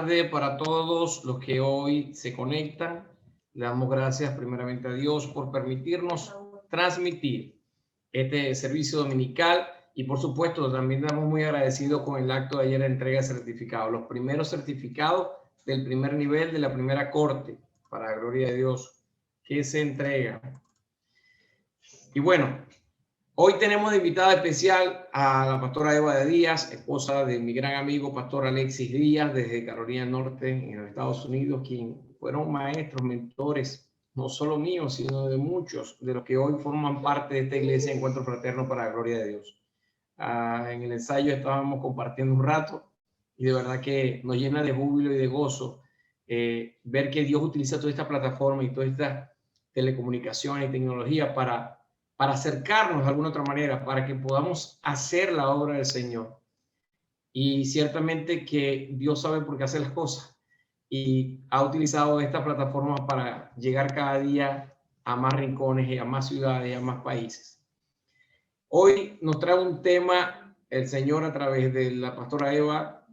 tarde para todos los que hoy se conectan. Le damos gracias primeramente a Dios por permitirnos transmitir este servicio dominical y por supuesto también estamos muy agradecidos con el acto de ayer de entrega de certificados, los primeros certificados del primer nivel de la primera corte, para la gloria de Dios, que se entrega. Y bueno, hoy tenemos de invitada especial a la pastora Eva de Díaz, esposa de mi gran amigo pastor Alexis Díaz, desde Carolina del Norte, en los Estados Unidos, quien fueron maestros, mentores, no solo míos, sino de muchos de los que hoy forman parte de esta iglesia Encuentro Fraterno para la gloria de Dios. En el ensayo estábamos compartiendo un rato y de verdad que nos llena de júbilo y de gozo ver que Dios utiliza toda esta plataforma y toda esta telecomunicación y tecnología para acercarnos de alguna otra manera, para que podamos hacer la obra del Señor. Y ciertamente que Dios sabe por qué hace las cosas y ha utilizado esta plataforma para llegar cada día a más rincones y a más ciudades y a más países. Hoy nos trae un tema el Señor a través de la pastora Eva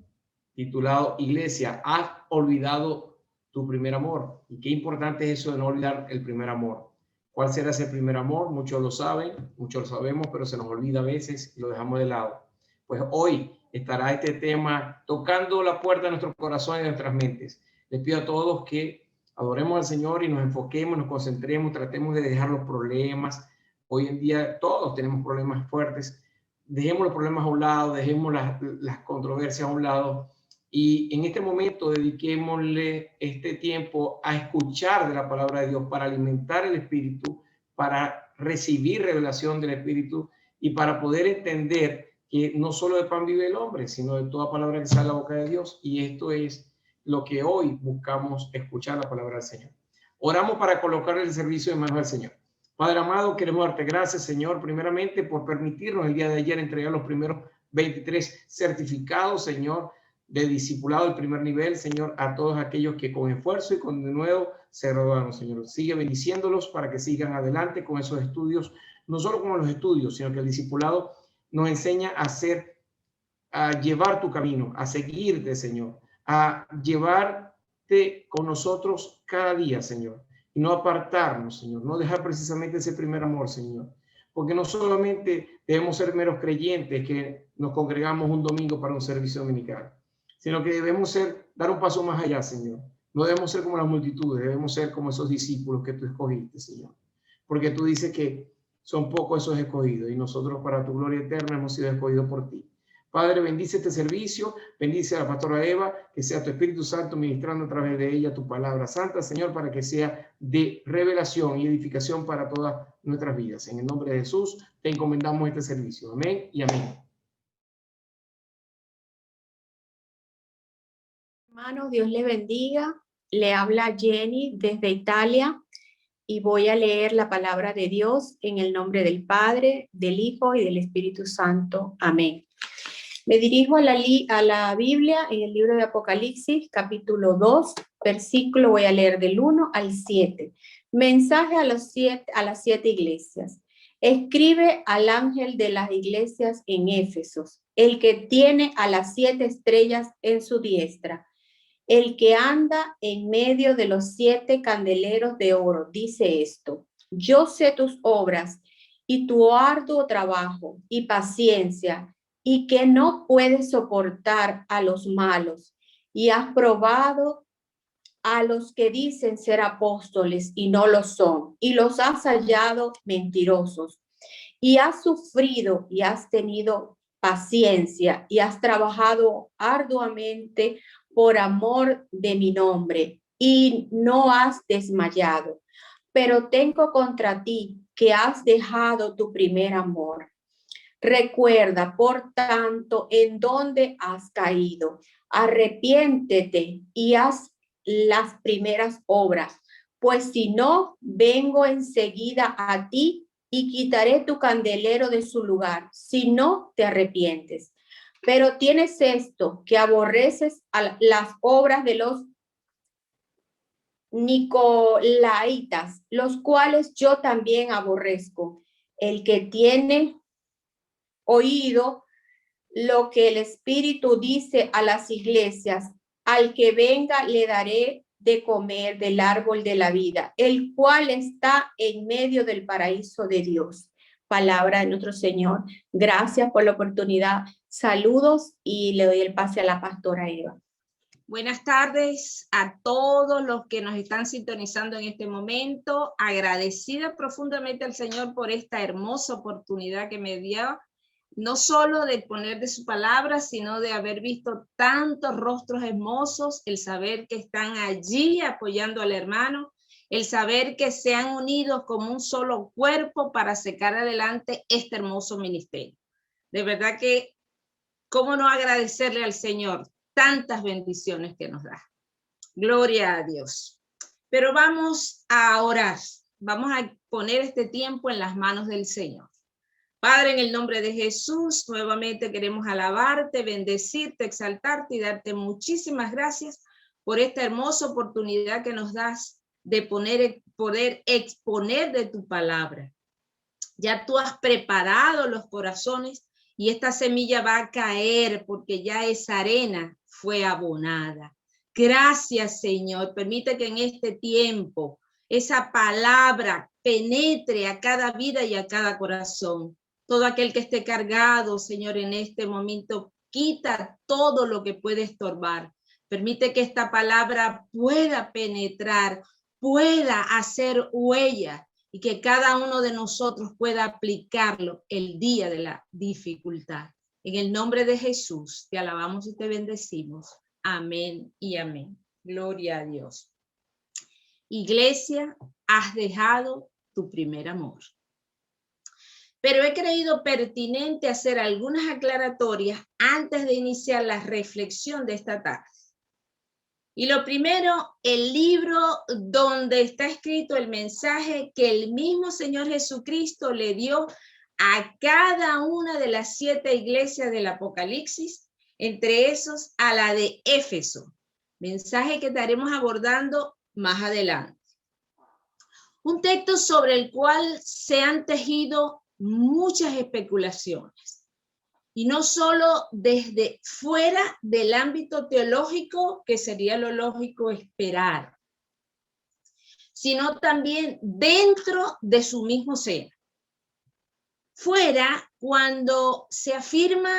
titulado Iglesia, ¿has olvidado tu primer amor? Y qué importante es eso de no olvidar el primer amor. ¿Cuál será ese primer amor? Muchos lo saben, muchos lo sabemos, pero se nos olvida a veces y lo dejamos de lado. Pues hoy estará este tema tocando la puerta de nuestros corazones y de nuestras mentes. Les pido a todos que adoremos al Señor y nos enfoquemos, nos concentremos, tratemos de dejar los problemas. Hoy en día todos tenemos problemas fuertes. Dejemos los problemas a un lado, dejemos las controversias a un lado y en este momento dediquémosle este tiempo a escuchar de la palabra de Dios para alimentar el espíritu, para recibir revelación del espíritu y para poder entender que no solo de pan vive el hombre, sino de toda palabra que sale de la boca de Dios. Y esto es lo que hoy buscamos escuchar, la palabra del Señor. Oramos para colocar el servicio en manos del Señor. Padre amado, queremos darte gracias, Señor, primeramente por permitirnos el día de ayer entregar los primeros 23 certificados, Señor, de discipulado del primer nivel, Señor, a todos aquellos que con esfuerzo y con de nuevo se graduaron, Señor. Sigue bendiciéndolos para que sigan adelante con esos estudios, no solo con los estudios, sino que el discipulado nos enseña a llevar tu camino, a seguirte, Señor, a llevarte con nosotros cada día, Señor, y no apartarnos, Señor, no dejar precisamente ese primer amor, Señor, porque no solamente debemos ser meros creyentes que nos congregamos un domingo para un servicio dominical, sino que debemos dar un paso más allá, Señor. No debemos ser como las multitudes, debemos ser como esos discípulos que tú escogiste, Señor, porque tú dices que son pocos esos escogidos y nosotros para tu gloria eterna hemos sido escogidos por ti. Padre, bendice este servicio, bendice a la pastora Eva, que sea tu Espíritu Santo ministrando a través de ella tu palabra santa, Señor, para que sea de revelación y edificación para todas nuestras vidas. En el nombre de Jesús te encomendamos este servicio. Amén y amén. Hermanos, Dios le bendiga. Le habla Jenny desde Italia y voy a leer la palabra de Dios en el nombre del Padre, del Hijo y del Espíritu Santo. Amén. Me dirijo a la Biblia en el libro de Apocalipsis, capítulo 2, versículo, voy a leer del 1 al 7. Mensaje a las 7 iglesias. Escribe al ángel de las iglesias en Éfesos, el que tiene a las 7 estrellas en su diestra, el que anda en medio de los 7 candeleros de oro, dice esto: yo sé tus obras y tu arduo trabajo y paciencia, y que no puedes soportar a los malos, y has probado a los que dicen ser apóstoles y no lo son, y los has hallado mentirosos, y has sufrido y has tenido paciencia y has trabajado arduamente por amor de mi nombre y no has desmayado. Pero tengo contra ti que has dejado tu primer amor. Recuerda, por tanto, en dónde has caído. Arrepiéntete y haz las primeras obras, pues si no, vengo enseguida a ti y quitaré tu candelero de su lugar, si no te arrepientes. Pero tienes esto, que aborreces a las obras de los nicolaitas, los cuales yo también aborrezco. El que tiene oído lo que el Espíritu dice a las iglesias, al que venga le daré de comer del árbol de la vida, el cual está en medio del paraíso de Dios. Palabra de nuestro Señor. Gracias por la oportunidad. Saludos y le doy el pase a la pastora Eva. Buenas tardes a todos los que nos están sintonizando en este momento. Agradecida profundamente al Señor por esta hermosa oportunidad que me dio, no solo de poner de su palabra, sino de haber visto tantos rostros hermosos, el saber que están allí apoyando al hermano, el saber que se han unido como un solo cuerpo para sacar adelante este hermoso ministerio. De verdad que, ¿cómo no agradecerle al Señor tantas bendiciones que nos da? Gloria a Dios. Pero vamos a orar, vamos a poner este tiempo en las manos del Señor. Padre, en el nombre de Jesús, nuevamente queremos alabarte, bendecirte, exaltarte y darte muchísimas gracias por esta hermosa oportunidad que nos das de poder exponer de tu palabra. Ya tú has preparado los corazones y esta semilla va a caer porque ya esa arena fue abonada. Gracias, Señor. Permite que en este tiempo esa palabra penetre a cada vida y a cada corazón. Todo aquel que esté cargado, Señor, en este momento, quita todo lo que puede estorbar. Permite que esta palabra pueda penetrar, pueda hacer huella y que cada uno de nosotros pueda aplicarlo el día de la dificultad. En el nombre de Jesús, te alabamos y te bendecimos. Amén y amén. Gloria a Dios. Iglesia, has dejado tu primer amor. Pero he creído pertinente hacer algunas aclaratorias antes de iniciar la reflexión de esta tarde. Y lo primero, el libro donde está escrito el mensaje que el mismo Señor Jesucristo le dio a cada una de las 7 iglesias del Apocalipsis, entre esos a la de Éfeso, mensaje que estaremos abordando más adelante. Un texto sobre el cual se han tejido muchas especulaciones, y no solo desde fuera del ámbito teológico, que sería lo lógico esperar, sino también dentro de su mismo seno. Fuera, cuando se afirma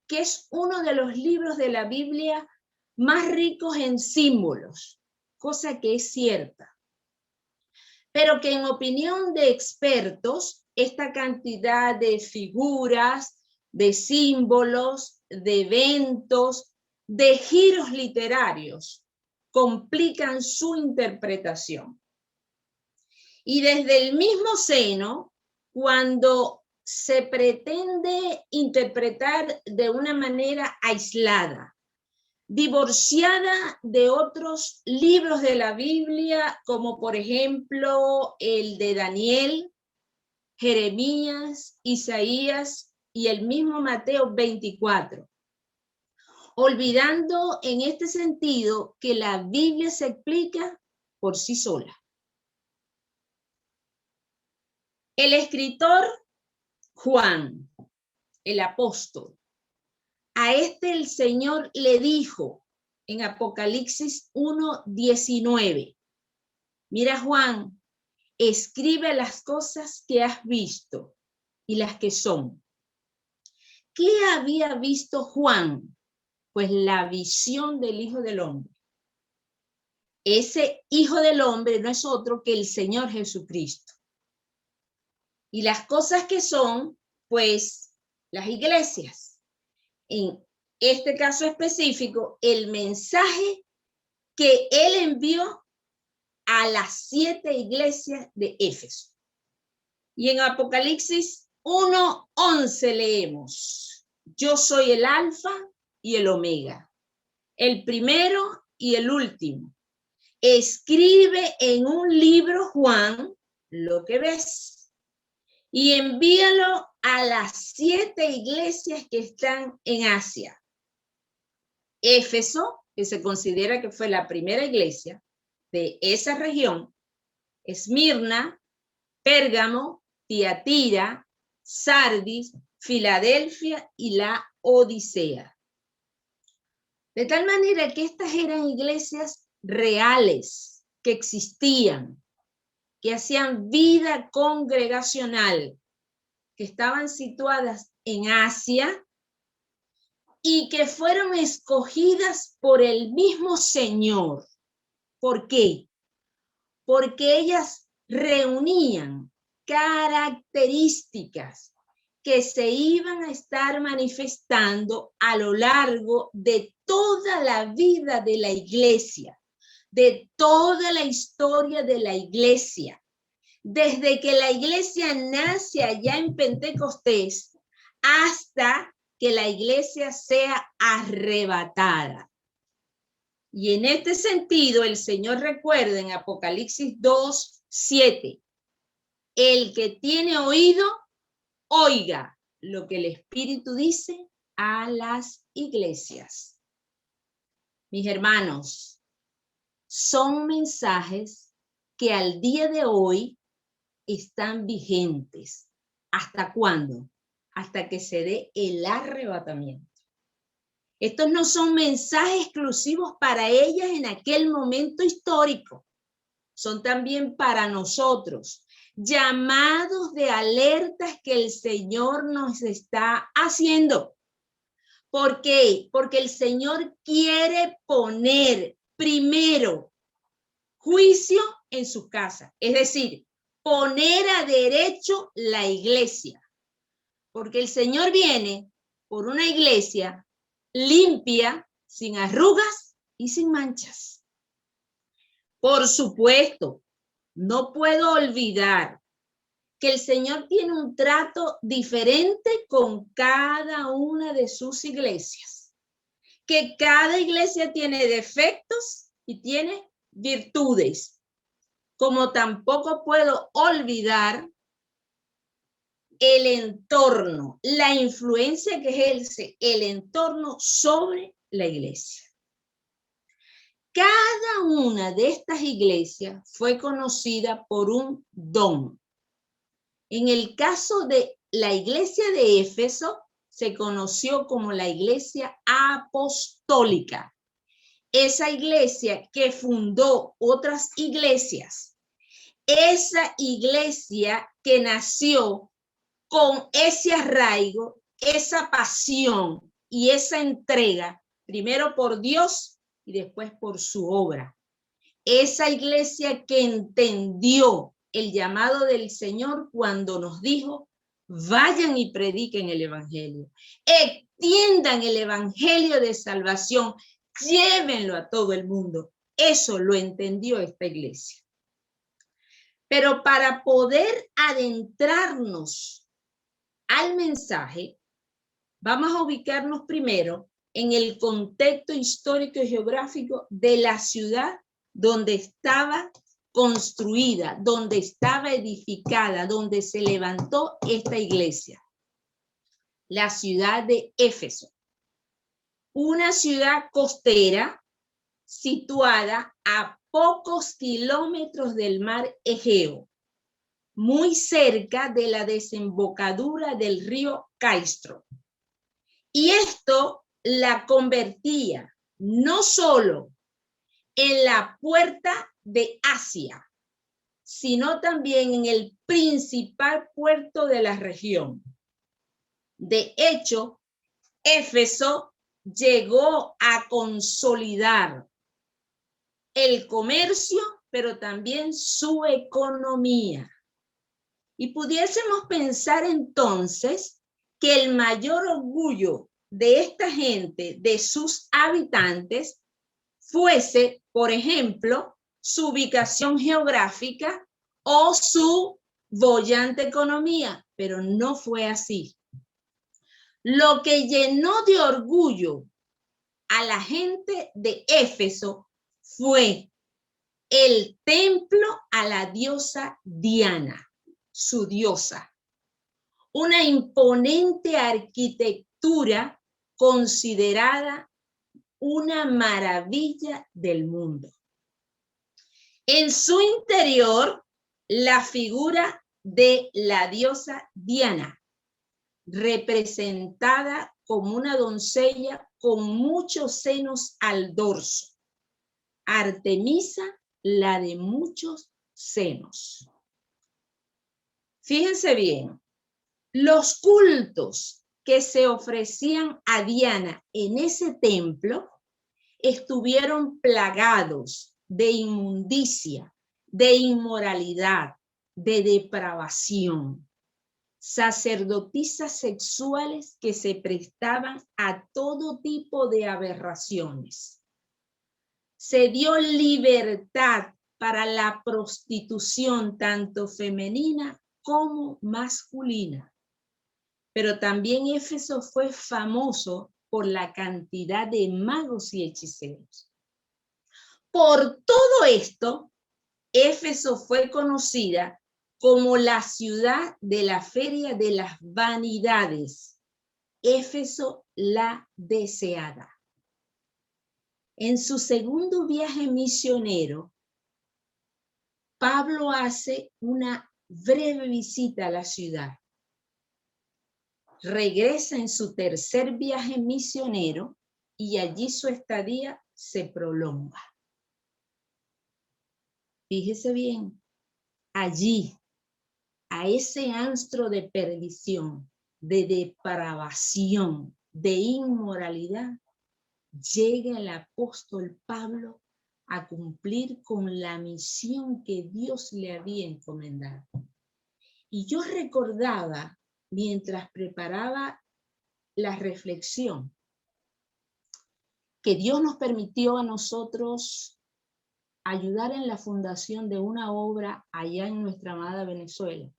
que es uno de los libros de la Biblia más ricos en símbolos, cosa que es cierta, pero que en opinión de expertos, esta cantidad de figuras, de símbolos, de eventos, de giros literarios, complican su interpretación. Y desde el mismo seno, cuando se pretende interpretar de una manera aislada, divorciada de otros libros de la Biblia, como por ejemplo el de Daniel, Jeremías, Isaías y el mismo Mateo 24, olvidando en este sentido que la Biblia se explica por sí sola. El escritor Juan, el apóstol, a este el Señor le dijo en Apocalipsis 1:19, mira Juan, escribe las cosas que has visto y las que son. ¿Qué había visto Juan? Pues la visión del Hijo del Hombre. Ese Hijo del Hombre no es otro que el Señor Jesucristo. Y las cosas que son, pues, las iglesias. En este caso específico, el mensaje que él envió a las 7 iglesias de Éfeso. Y en Apocalipsis 1:11 leemos, yo soy el alfa y el omega, el primero y el último. Escribe en un libro, Juan, lo que ves y envíalo a las 7 iglesias que están en Asia. Éfeso, que se considera que fue la primera iglesia de esa región, Esmirna, Pérgamo, Tiatira, Sardis, Filadelfia y la Odisea. De tal manera que estas eran iglesias reales, que existían, que hacían vida congregacional, que estaban situadas en Asia y que fueron escogidas por el mismo Señor. ¿Por qué? Porque ellas reunían características que se iban a estar manifestando a lo largo de toda la vida de la iglesia, de toda la historia de la iglesia, desde que la iglesia nace allá en Pentecostés hasta que la iglesia sea arrebatada. Y en este sentido, el Señor recuerda en Apocalipsis 2:7, el que tiene oído, oiga lo que el Espíritu dice a las iglesias. Mis hermanos, son mensajes que al día de hoy están vigentes. ¿Hasta cuándo? Hasta que se dé el arrebatamiento. Estos no son mensajes exclusivos para ellas en aquel momento histórico. Son también para nosotros, llamados de alertas que el Señor nos está haciendo. ¿Por qué? Porque el Señor quiere poner primero juicio en su casa, es decir, poner a derecho la iglesia. Porque el Señor viene por una iglesia limpia, sin arrugas y sin manchas. Por supuesto, no puedo olvidar que el Señor tiene un trato diferente con cada una de sus iglesias, que cada iglesia tiene defectos y tiene virtudes, como tampoco puedo olvidar el entorno, la influencia que ejerce el entorno sobre la iglesia. Cada una de estas iglesias fue conocida por un don. En el caso de la iglesia de Éfeso, se conoció como la iglesia apostólica. Esa iglesia que fundó otras iglesias. Esa iglesia que nació con ese arraigo, esa pasión y esa entrega, primero por Dios y después por su obra. Esa iglesia que entendió el llamado del Señor cuando nos dijo, vayan y prediquen el evangelio, extiendan el evangelio de salvación, llévenlo a todo el mundo. Eso lo entendió esta iglesia. Pero para poder adentrarnos al mensaje, vamos a ubicarnos primero en el contexto histórico y geográfico de la ciudad donde estaba construida, donde estaba edificada, donde se levantó esta iglesia. La ciudad de Éfeso. Una ciudad costera situada a pocos kilómetros del mar Egeo, muy cerca de la desembocadura del río Caistro. Y esto la convertía no solo en la puerta de Asia, sino también en el principal puerto de la región. De hecho, Éfeso llegó a consolidar el comercio, pero también su economía. Y pudiésemos pensar entonces que el mayor orgullo de esta gente, de sus habitantes, fuese, por ejemplo, su ubicación geográfica o su boyante economía, pero no fue así. Lo que llenó de orgullo a la gente de Éfeso fue el templo a la diosa Diana, su diosa. Una imponente arquitectura considerada una maravilla del mundo. En su interior, la figura de la diosa Diana, representada como una doncella con muchos senos al dorso. Artemisa, la de muchos senos. Fíjense bien, los cultos que se ofrecían a Diana en ese templo estuvieron plagados de inmundicia, de inmoralidad, de depravación. Sacerdotisas sexuales que se prestaban a todo tipo de aberraciones. Se dio libertad para la prostitución tanto femenina como masculina. Pero también Éfeso fue famoso por la cantidad de magos y hechiceros. Por todo esto, Éfeso fue conocida como la ciudad de la feria de las vanidades. Éfeso la deseada. En su segundo viaje misionero, Pablo hace una breve visita a la ciudad. Regresa en su tercer viaje misionero y allí su estadía se prolonga. Fíjese bien, allí, a ese antro de perdición, de depravación, de inmoralidad, llega el apóstol Pablo a cumplir con la misión que Dios le había encomendado. Y yo recordaba, mientras preparaba la reflexión, que Dios nos permitió a nosotros ayudar en la fundación de una obra allá en nuestra amada Venezuela.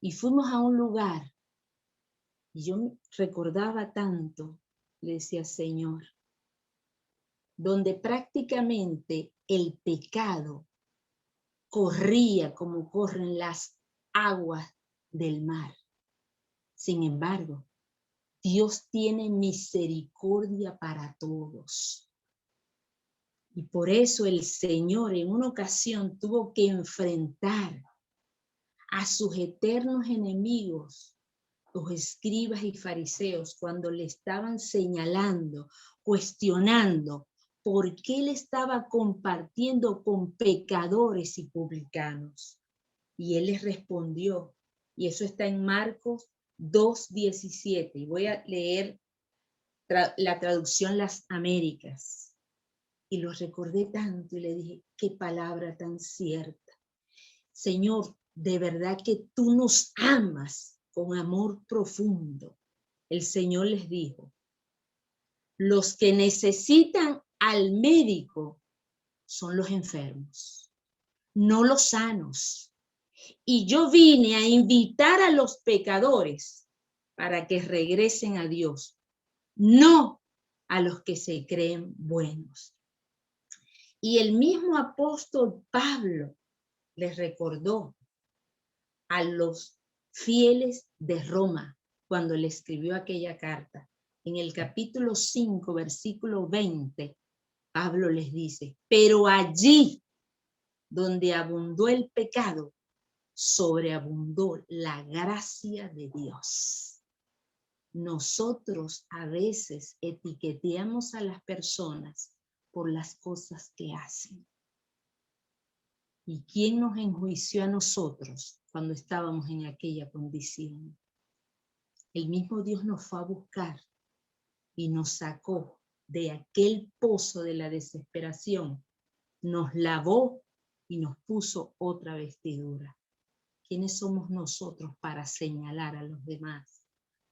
Y fuimos a un lugar, y yo recordaba tanto, le decía, Señor, donde prácticamente el pecado corría como corren las aguas del mar. Sin embargo, Dios tiene misericordia para todos. Y por eso el Señor en una ocasión tuvo que enfrentar a sus eternos enemigos, los escribas y fariseos, cuando le estaban señalando, cuestionando por qué él estaba compartiendo con pecadores y publicanos. Y él les respondió, y eso está en Marcos 2:17, y voy a leer la traducción Las Américas. Y lo recordé tanto y le dije, qué palabra tan cierta. Señor, de verdad que tú nos amas con amor profundo. El Señor les dijo, los que necesitan al médico son los enfermos, no los sanos. Y yo vine a invitar a los pecadores para que regresen a Dios, no a los que se creen buenos. Y el mismo apóstol Pablo les recordó a los fieles de Roma cuando le escribió aquella carta. En el capítulo 5, versículo 20, Pablo les dice, pero allí donde abundó el pecado, sobreabundó la gracia de Dios. Nosotros a veces etiqueteamos a las personas por las cosas que hacen. ¿Y quién nos enjuició a nosotros cuando estábamos en aquella condición? El mismo Dios nos fue a buscar y nos sacó de aquel pozo de la desesperación, nos lavó y nos puso otra vestidura. ¿Quiénes somos nosotros para señalar a los demás?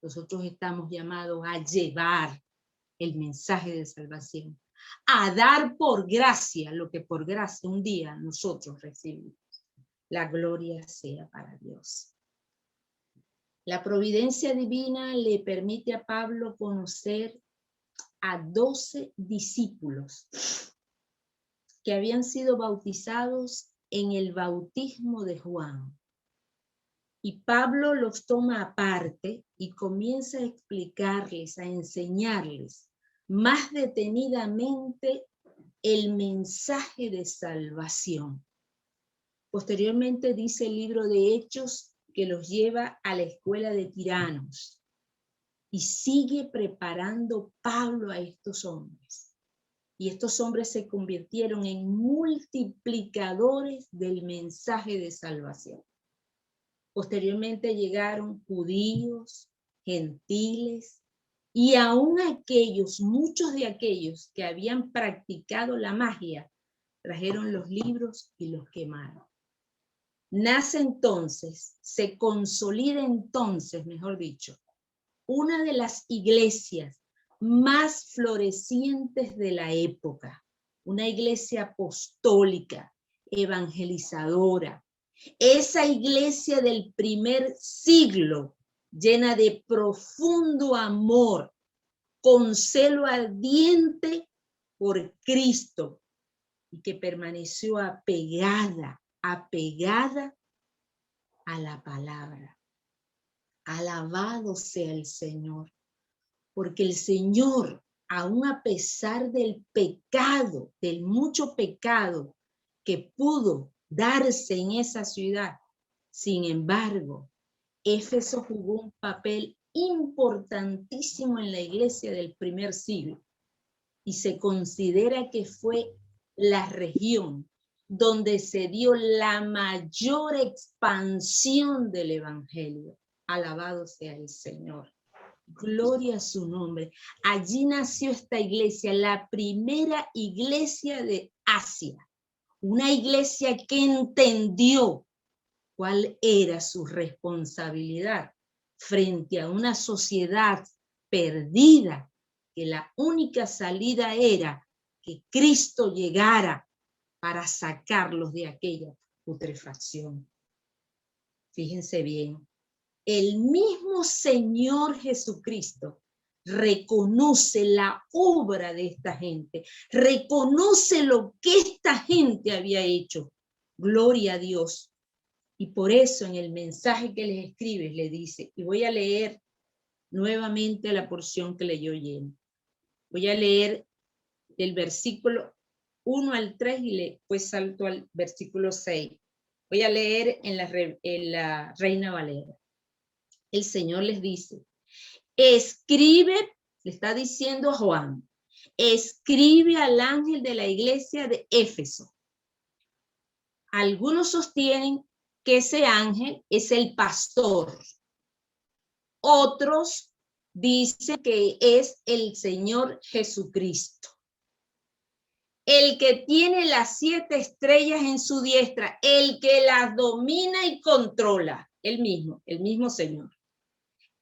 Nosotros estamos llamados a llevar el mensaje de salvación, a dar por gracia lo que por gracia un día nosotros recibimos. La gloria sea para Dios. La providencia divina le permite a Pablo conocer a 12 discípulos que habían sido bautizados en el bautismo de Juan. Y Pablo los toma aparte y comienza a explicarles, a enseñarles más detenidamente el mensaje de salvación. Posteriormente dice el libro de Hechos que los lleva a la escuela de tiranos y sigue preparando Pablo a estos hombres. Y estos hombres se convirtieron en multiplicadores del mensaje de salvación. Posteriormente llegaron judíos, gentiles y aún aquellos, muchos de aquellos que habían practicado la magia, trajeron los libros y los quemaron. Nace entonces, se consolida entonces, mejor dicho, una de las iglesias más florecientes de la época, una iglesia apostólica, evangelizadora, esa iglesia del primer siglo, llena de profundo amor, con celo ardiente por Cristo, y que permaneció apegada a la palabra. Alabado sea el Señor, porque el Señor, aún a pesar del pecado, del mucho pecado que pudo darse en esa ciudad, sin embargo, Éfeso jugó un papel importantísimo en la iglesia del primer siglo y se considera que fue la región donde se dio la mayor expansión del evangelio. Alabado sea el Señor. Gloria a su nombre. Allí nació esta iglesia, la primera iglesia de Asia. Una iglesia que entendió cuál era su responsabilidad frente a una sociedad perdida, que la única salida era que Cristo llegara para sacarlos de aquella putrefacción. Fíjense bien, el mismo Señor Jesucristo reconoce la obra de esta gente, reconoce lo que esta gente había hecho. Gloria a Dios. Y por eso en el mensaje que les escribe le dice, y voy a leer nuevamente la porción que leyó Jenny. Voy a leer del versículo 1 al 3 y después salto al versículo 6. Voy a leer en la Reina Valera. El Señor les dice, escribe, le está diciendo a Juan, escribe al ángel de la iglesia de Éfeso. Algunos sostienen que ese ángel es el pastor. Otros dicen que es el Señor Jesucristo. El que tiene las 7 estrellas en su diestra, el que las domina y controla, el mismo Señor.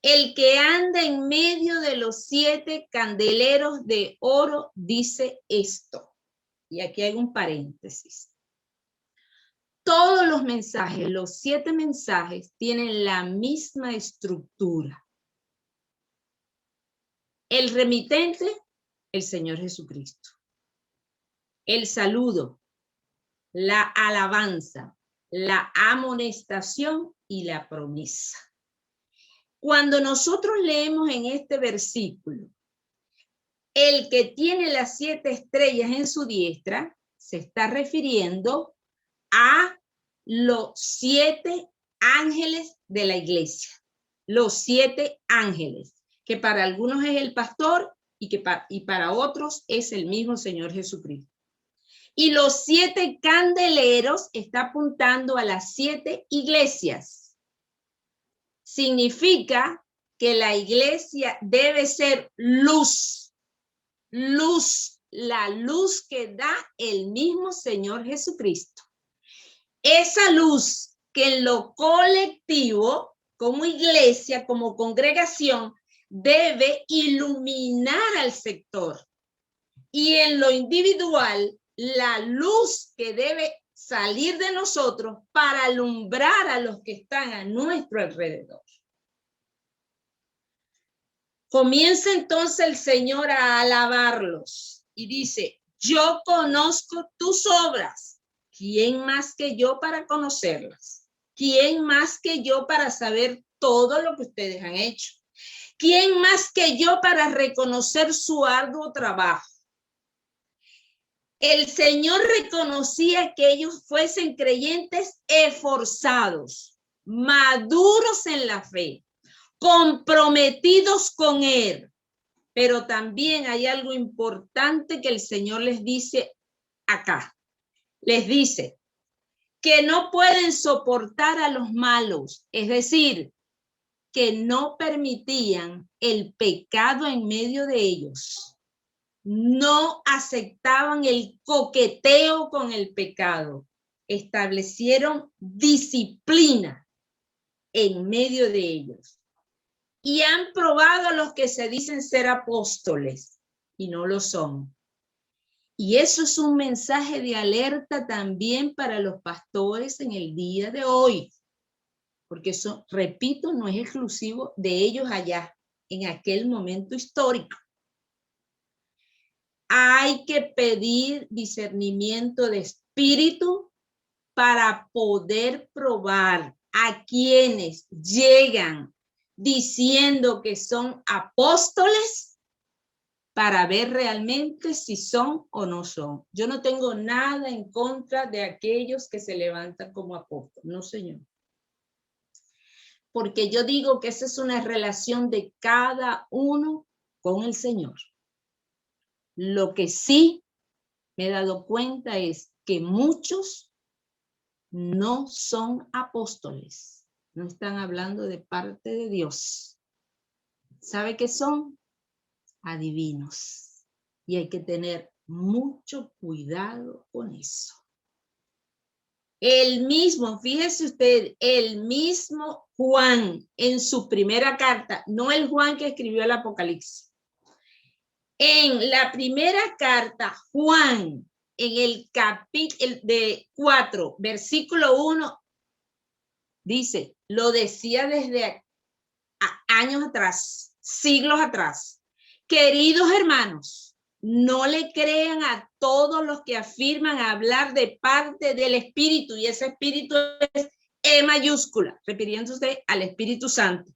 El que anda en medio de los 7 candeleros de oro dice esto. Y aquí hay un paréntesis. Todos los mensajes, los 7 mensajes, tienen la misma estructura. El remitente, el Señor Jesucristo. El saludo, la alabanza, la amonestación y la promesa. Cuando nosotros leemos en este versículo, el que tiene las 7 estrellas en su diestra, se está refiriendo a los 7 ángeles de la iglesia. Los 7 ángeles, que para algunos es el pastor y para otros es el mismo Señor Jesucristo. Y los 7 candeleros está apuntando a las 7 iglesias. Significa que la iglesia debe ser luz. Luz, la luz que da el mismo Señor Jesucristo. Esa luz que en lo colectivo, como iglesia, como congregación, debe iluminar al sector. Y en lo individual, la luz que debe salir de nosotros para alumbrar a los que están a nuestro alrededor. Comienza entonces el Señor a alabarlos y dice, yo conozco tus obras. ¿Quién más que yo para conocerlas? ¿Quién más que yo para saber todo lo que ustedes han hecho? ¿Quién más que yo para reconocer su arduo trabajo? El Señor reconocía que ellos fuesen creyentes esforzados. maduros en la fe, comprometidos con Él. Pero también hay algo importante que el Señor les dice acá. Les dice que no pueden soportar a los malos, es decir, que no permitían el pecado en medio de ellos. No aceptaban el coqueteo con el pecado. Establecieron disciplina en medio de ellos. Y han probado a los que se dicen ser apóstoles y no lo son. Y eso es un mensaje de alerta también para los pastores en el día de hoy. Porque eso, repito, no es exclusivo de ellos allá, en aquel momento histórico. Hay que pedir discernimiento de espíritu para poder probar a quienes llegan diciendo que son apóstoles para ver realmente si son o no son. Yo no tengo nada en contra de aquellos que se levantan como apóstoles, no señor. Porque yo digo que esa es una relación de cada uno con el Señor. Lo que sí me he dado cuenta es que muchos no son apóstoles, no están hablando de parte de Dios. ¿Sabe qué son? Adivinos. Y hay que tener mucho cuidado con eso. El mismo, fíjese usted, el mismo Juan en su primera carta, no el Juan que escribió el Apocalipsis. En la primera carta, Juan, en el capítulo de 4, versículo 1, dice, lo decía desde años atrás, siglos atrás. Queridos hermanos, no le crean a todos los que afirman hablar de parte del Espíritu, y ese Espíritu es E mayúscula, refiriéndose al Espíritu Santo.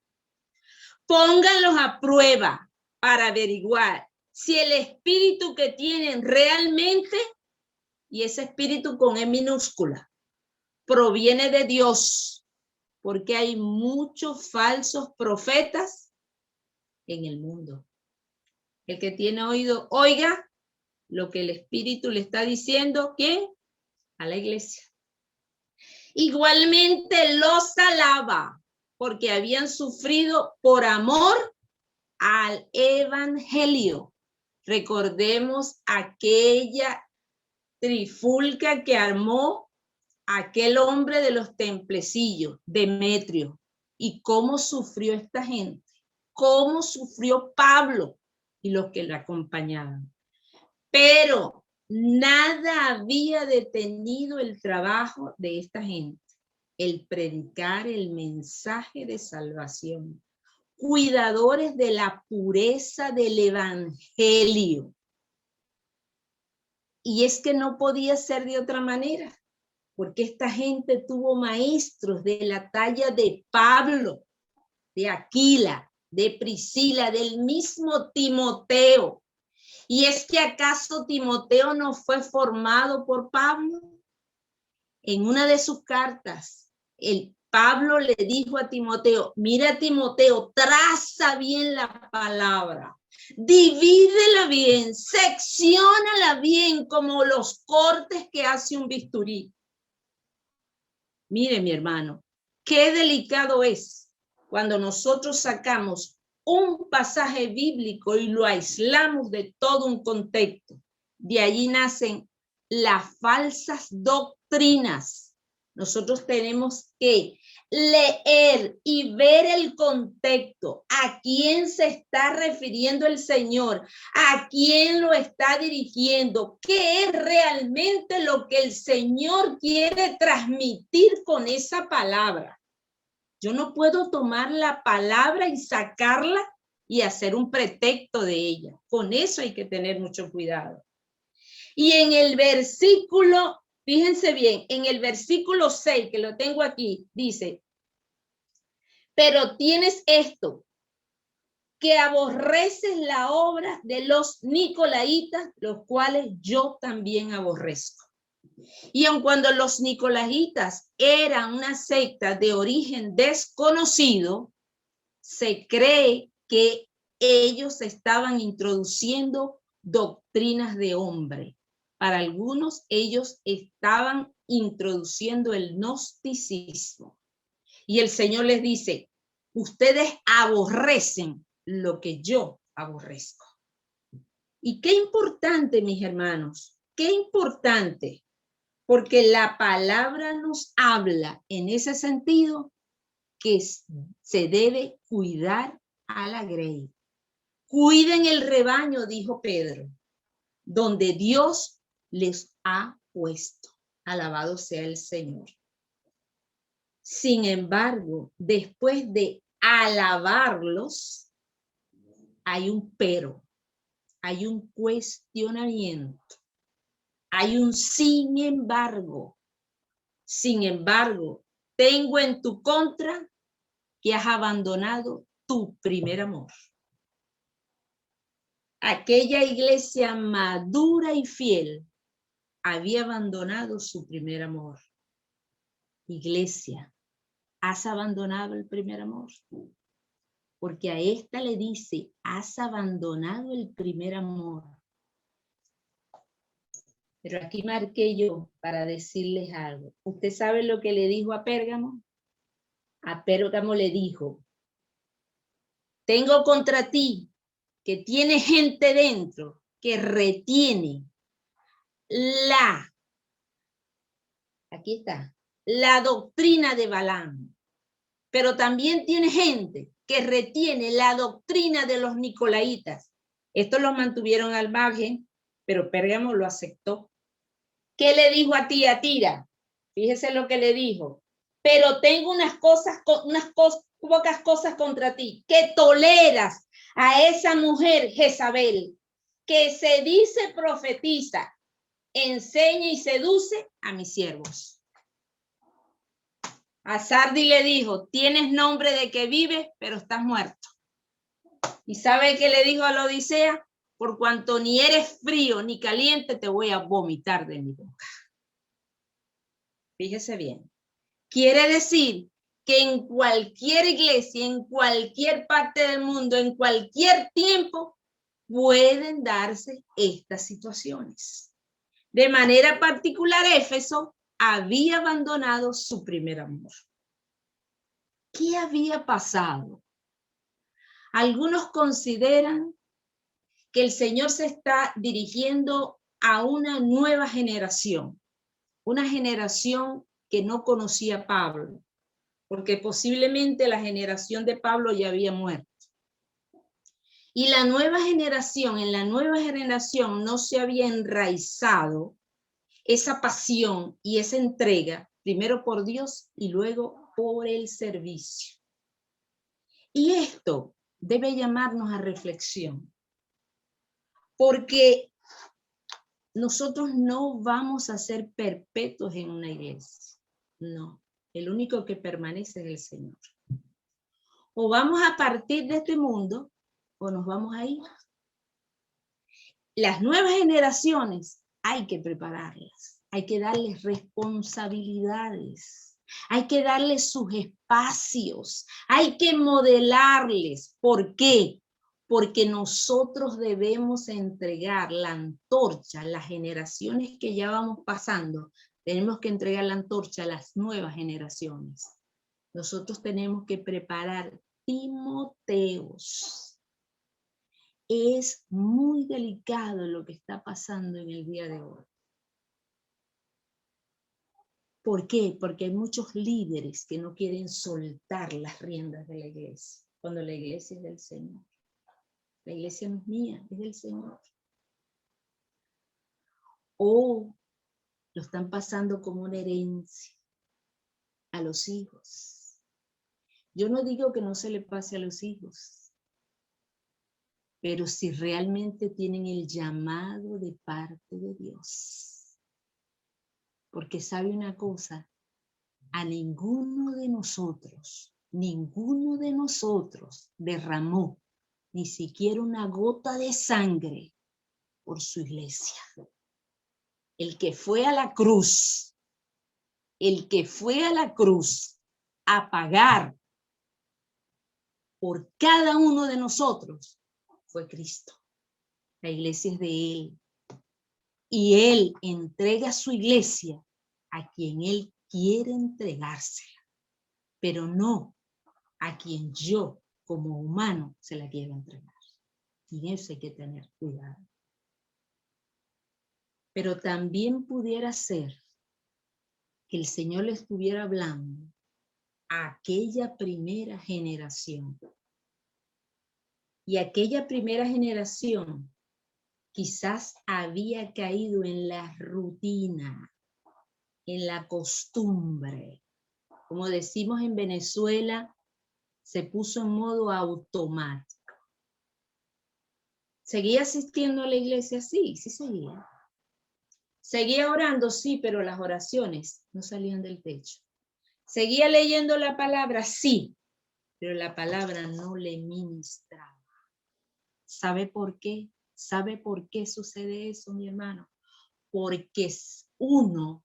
Pónganlos a prueba para averiguar si el Espíritu que tienen realmente, y ese Espíritu con E minúscula, proviene de Dios, porque hay muchos falsos profetas en el mundo. El que tiene oído, oiga lo que el Espíritu le está diciendo. ¿Quién? A la iglesia. Igualmente los alaba, porque habían sufrido por amor al evangelio. Recordemos aquella trifulca que armó aquel hombre de los templecillos, Demetrio, y cómo sufrió esta gente, cómo sufrió Pablo y los que le acompañaban. Pero nada había detenido el trabajo de esta gente, el predicar el mensaje de salvación, cuidadores de la pureza del evangelio. Y es que no podía ser de otra manera, porque esta gente tuvo maestros de la talla de Pablo, de Aquila, de Priscila, del mismo Timoteo. ¿Y es que acaso Timoteo no fue formado por Pablo? En una de sus cartas, Pablo le dijo a Timoteo, mira Timoteo, traza bien la palabra, divídela bien, secciónala bien como los cortes que hace un bisturí. Mire mi hermano, qué delicado es cuando nosotros sacamos un pasaje bíblico y lo aislamos de todo un contexto. De allí nacen las falsas doctrinas. Nosotros tenemos que leer y ver el contexto, a quién se está refiriendo el Señor, a quién lo está dirigiendo, qué es realmente lo que el Señor quiere transmitir con esa palabra. Yo no puedo tomar la palabra y sacarla y hacer un pretexto de ella. Con eso hay que tener mucho cuidado. Y en el versículo, fíjense bien, en el versículo 6, que lo tengo aquí, dice, pero tienes esto, que aborreces la obra de los nicolaitas, los cuales yo también aborrezco. Y aun cuando los nicolaitas eran una secta de origen desconocido, se cree que ellos estaban introduciendo doctrinas de hombre. Para algunos, ellos estaban introduciendo el gnosticismo. Y el Señor les dice, ustedes aborrecen lo que yo aborrezco. Y qué importante, mis hermanos, qué importante, porque la palabra nos habla en ese sentido que se debe cuidar a la grey. Cuiden el rebaño, dijo Pedro, donde Dios les ha puesto. Alabado sea el Señor. Sin embargo, después de alabarlos, hay un pero, hay un cuestionamiento, hay un sin embargo. Sin embargo, tengo en tu contra que has abandonado tu primer amor. Aquella iglesia madura y fiel había abandonado su primer amor. Iglesia, ¿has abandonado el primer amor? Porque a esta le dice, has abandonado el primer amor. Pero aquí marqué yo para decirles algo. ¿Usted sabe lo que le dijo a Pérgamo? A Pérgamo le dijo, tengo contra ti que tiene gente dentro que retiene aquí está, la doctrina de Balaam, pero también tiene gente que retiene la doctrina de los nicolaitas. Estos los mantuvieron al margen, pero Pérgamo lo aceptó. ¿Qué le dijo a Tiatira? Fíjese lo que le dijo. Pero tengo unas pocas cosas contra ti, que toleras a esa mujer Jezabel, que se dice profetiza, enseña y seduce a mis siervos. A Sardi le dijo, tienes nombre de que vives, pero estás muerto. ¿Y sabe qué le dijo a la Odisea? Por cuanto ni eres frío ni caliente, te voy a vomitar de mi boca. Fíjese bien. Quiere decir que en cualquier iglesia, en cualquier parte del mundo, en cualquier tiempo, pueden darse estas situaciones. De manera particular, Éfeso había abandonado su primer amor. ¿Qué había pasado? Algunos consideran que el Señor se está dirigiendo a una nueva generación, una generación que no conocía a Pablo, porque posiblemente la generación de Pablo ya había muerto. Y la nueva generación, en la nueva generación no se había enraizado esa pasión y esa entrega, primero por Dios y luego por el servicio. Y esto debe llamarnos a reflexión, porque nosotros no vamos a ser perpetuos en una iglesia. No, el único que permanece es el Señor. O vamos a partir de este mundo o nos vamos a ir. Las nuevas generaciones hay que prepararlas, hay que darles responsabilidades, hay que darles sus espacios, hay que modelarles. ¿Por qué? Porque nosotros debemos entregar la antorcha, las generaciones que ya vamos pasando, tenemos que entregar la antorcha a las nuevas generaciones. Nosotros tenemos que preparar Timoteos. Es muy delicado lo que está pasando en el día de hoy. ¿Por qué? Porque hay muchos líderes que no quieren soltar las riendas de la iglesia, cuando la iglesia es del Señor. La iglesia no es mía, es del Señor. O lo están pasando como una herencia a los hijos. Yo no digo que no se le pase a los hijos, pero si realmente tienen el llamado de parte de Dios. Porque sabe una cosa, a ninguno de nosotros derramó ni siquiera una gota de sangre por su iglesia. el que fue a la cruz, a pagar por cada uno de nosotros, fue Cristo. La iglesia es de Él. Y Él entrega su iglesia a quien Él quiere entregársela, pero no a quien yo, como humano, se la quiero entregar. Y en eso hay que tener cuidado. Pero también pudiera ser que el Señor le estuviera hablando a aquella primera generación. Y aquella primera generación quizás había caído en la rutina, en la costumbre. Como decimos en Venezuela, se puso en modo automático. ¿Seguía asistiendo a la iglesia? Sí, sí seguía. ¿Seguía orando? Sí, pero las oraciones no salían del techo. ¿Seguía leyendo la palabra? Sí, pero la palabra no le ministraba. ¿Sabe por qué? ¿Sabe por qué sucede eso, mi hermano? Porque uno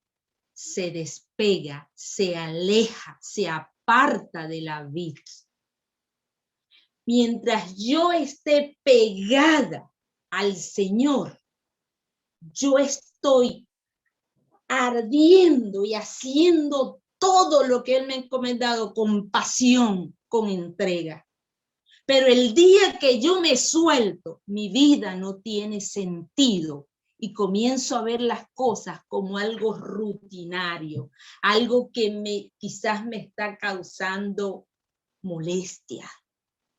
se despega, se aleja, se aparta de la vida. Mientras yo esté pegada al Señor, yo estoy ardiendo y haciendo todo lo que Él me ha encomendado con pasión, con entrega. Pero el día que yo me suelto, mi vida no tiene sentido y comienzo a ver las cosas como algo rutinario, algo que quizás me está causando molestia,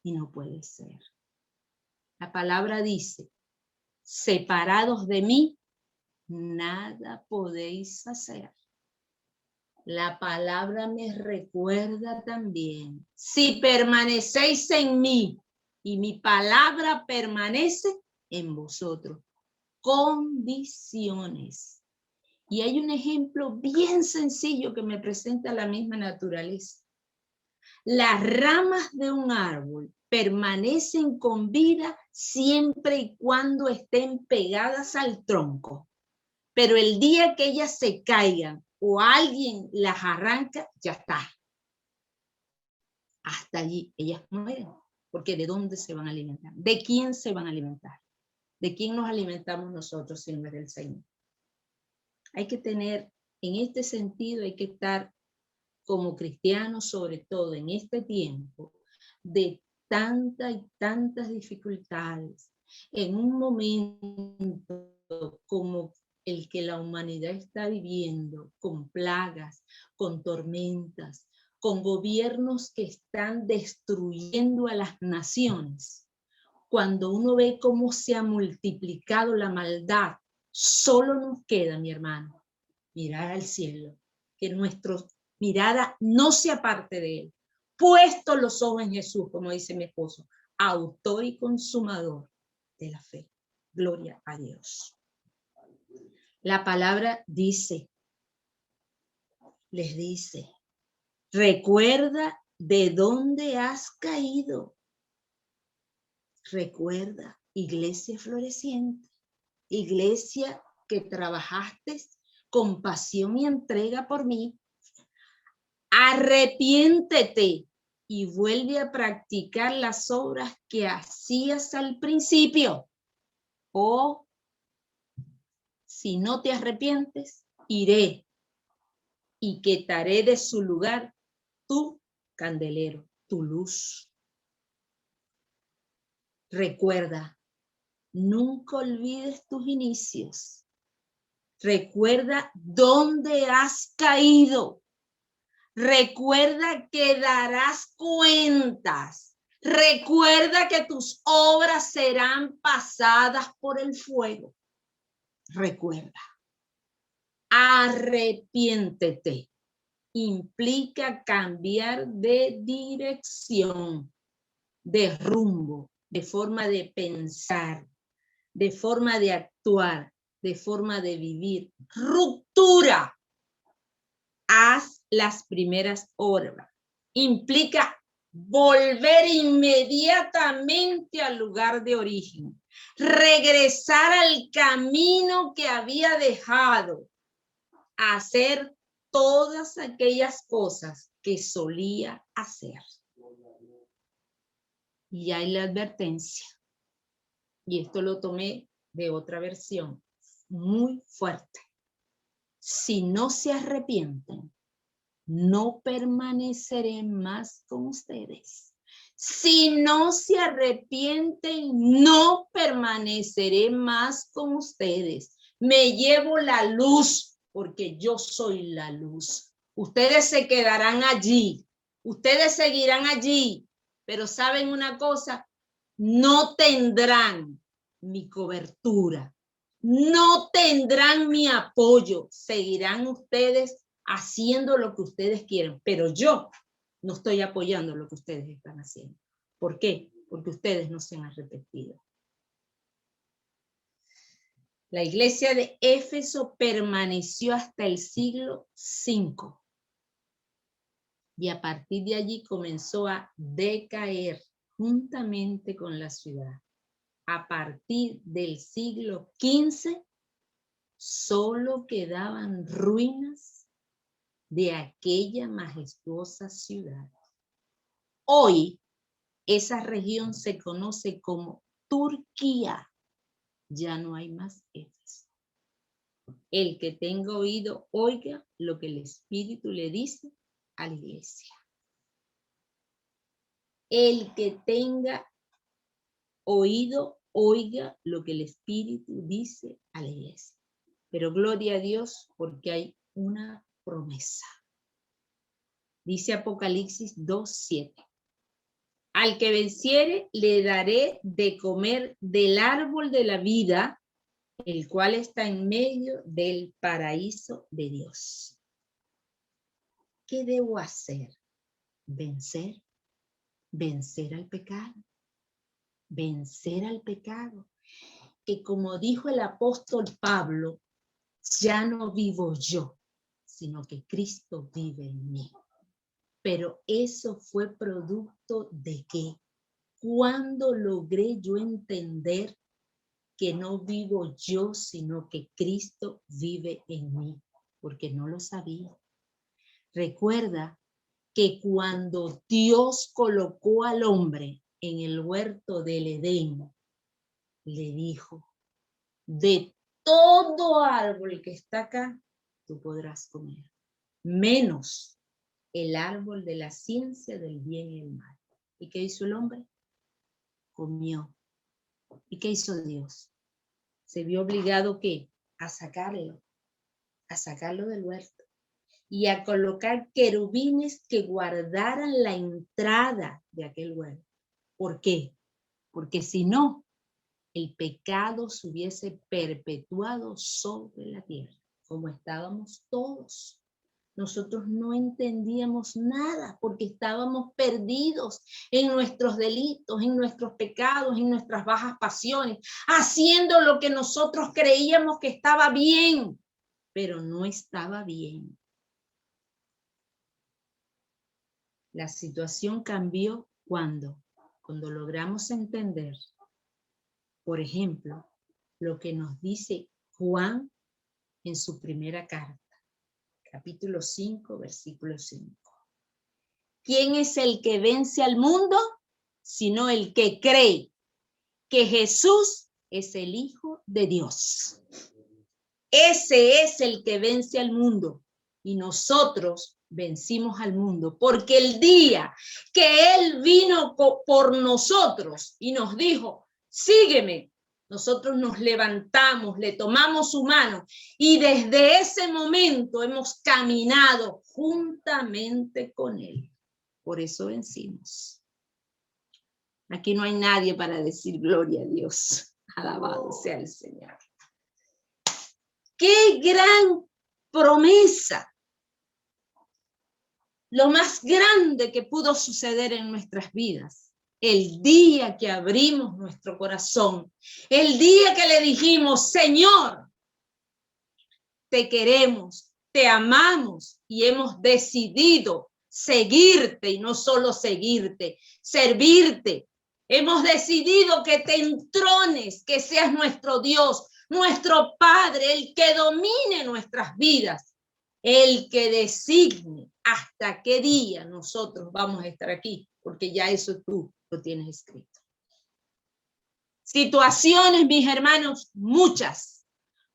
y no puede ser. La palabra dice, separados de mí, nada podéis hacer. La palabra me recuerda también, si permanecéis en mí y mi palabra permanece en vosotros. Condiciones. Y hay un ejemplo bien sencillo que me presenta la misma naturaleza. Las ramas de un árbol permanecen con vida siempre y cuando estén pegadas al tronco. Pero el día que ellas se caigan o alguien las arranca, ya está. Hasta allí ellas mueren. Porque ¿de dónde se van a alimentar? ¿De quién se van a alimentar? ¿De quién nos alimentamos nosotros si no es del Señor? Hay que tener, en este sentido, hay que estar como cristianos, sobre todo en este tiempo, de tantas y tantas dificultades, en un momento como el que la humanidad está viviendo, con plagas, con tormentas, con gobiernos que están destruyendo a las naciones. Cuando uno ve cómo se ha multiplicado la maldad, solo nos queda, mi hermano, mirar al cielo, que nuestra mirada no se aparte de él. Puesto los ojos en Jesús, como dice mi esposo, autor y consumador de la fe. Gloria a Dios. La palabra dice, les dice, recuerda de dónde has caído. Recuerda, iglesia floreciente, iglesia que trabajaste con pasión y entrega por mí. Arrepiéntete y vuelve a practicar las obras que hacías al principio. O si no te arrepientes, iré y quitaré de su lugar tu candelero, tu luz. Recuerda, nunca olvides tus inicios. Recuerda dónde has caído. Recuerda que darás cuentas. Recuerda que tus obras serán pasadas por el fuego. Recuerda. Arrepiéntete. Implica cambiar de dirección, de rumbo, de forma de pensar, de forma de actuar, de forma de vivir. Ruptura. Haz las primeras obras. Implica volver inmediatamente al lugar de origen, regresar al camino que había dejado, a hacer todas aquellas cosas que solía hacer. Y hay la advertencia, y esto lo tomé de otra versión, muy fuerte. Si no se arrepienten, no permaneceré más con ustedes. Si no se arrepienten, no permaneceré más con ustedes. Me llevo la luz, porque yo soy la luz. Ustedes se quedarán allí, ustedes seguirán allí, pero ¿saben una cosa? No tendrán mi cobertura, no tendrán mi apoyo, seguirán ustedes haciendo lo que ustedes quieren, pero yo no estoy apoyando lo que ustedes están haciendo. ¿Por qué? Porque ustedes no se han arrepentido. La iglesia de Éfeso permaneció hasta el siglo V y a partir de allí comenzó a decaer juntamente con la ciudad. A partir del siglo XV solo quedaban ruinas de aquella majestuosa ciudad. Hoy esa región se conoce como Turquía. Ya no hay más Éfeso. El que tenga oído, oiga lo que el Espíritu le dice a la iglesia. El que tenga oído, oiga lo que el Espíritu dice a la iglesia. Pero gloria a Dios porque hay una promesa. Dice Apocalipsis 2:7. Al que venciere le daré de comer del árbol de la vida, el cual está en medio del paraíso de Dios. ¿Qué debo hacer? Vencer. Vencer al pecado. Vencer al pecado. Que como dijo el apóstol Pablo, ya no vivo yo, sino que Cristo vive en mí. Pero eso fue producto de que cuando logré yo entender que no vivo yo, sino que Cristo vive en mí, porque no lo sabía. Recuerda que cuando Dios colocó al hombre en el huerto del Edén, le dijo, de todo árbol que está acá, tú podrás comer, menos el árbol de la ciencia del bien y el mal. ¿Y qué hizo el hombre? Comió. ¿Y qué hizo Dios? Se vio obligado, ¿qué? A sacarlo del huerto y a colocar querubines que guardaran la entrada de aquel huerto. ¿Por qué? Porque si no, el pecado se hubiese perpetuado sobre la tierra, como estábamos todos. Nosotros no entendíamos nada porque estábamos perdidos en nuestros delitos, en nuestros pecados, en nuestras bajas pasiones, haciendo lo que nosotros creíamos que estaba bien, pero no estaba bien. La situación cambió cuando logramos entender, por ejemplo, lo que nos dice Juan en su primera carta. Capítulo 5, versículo 5. ¿Quién es el que vence al mundo? Sino el que cree que Jesús es el Hijo de Dios. Ese es el que vence al mundo. Y nosotros vencimos al mundo. Porque el día que Él vino por nosotros y nos dijo, sígueme, nosotros nos levantamos, le tomamos su mano y desde ese momento hemos caminado juntamente con Él. Por eso vencimos. Aquí no hay nadie para decir gloria a Dios. Alabado sea el Señor. ¡Qué gran promesa! Lo más grande que pudo suceder en nuestras vidas. El día que abrimos nuestro corazón, el día que le dijimos, Señor, te queremos, te amamos y hemos decidido seguirte y no solo seguirte, servirte. Hemos decidido que te entrones, que seas nuestro Dios, nuestro Padre, el que domine nuestras vidas, el que designe hasta qué día nosotros vamos a estar aquí, porque ya eso tú lo tienes escrito. Situaciones, mis hermanos, muchas,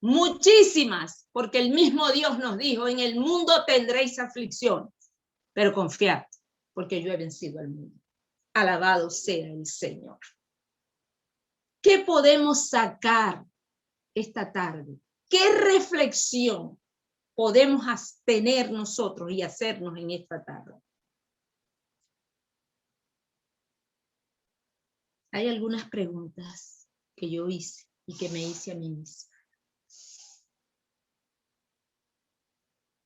muchísimas, porque el mismo Dios nos dijo, en el mundo tendréis aflicción, pero confiad, porque yo he vencido al mundo. Alabado sea el Señor. ¿Qué podemos sacar esta tarde? ¿Qué reflexión podemos tener nosotros y hacernos en esta tarde? Hay algunas preguntas que yo hice y que me hice a mí misma.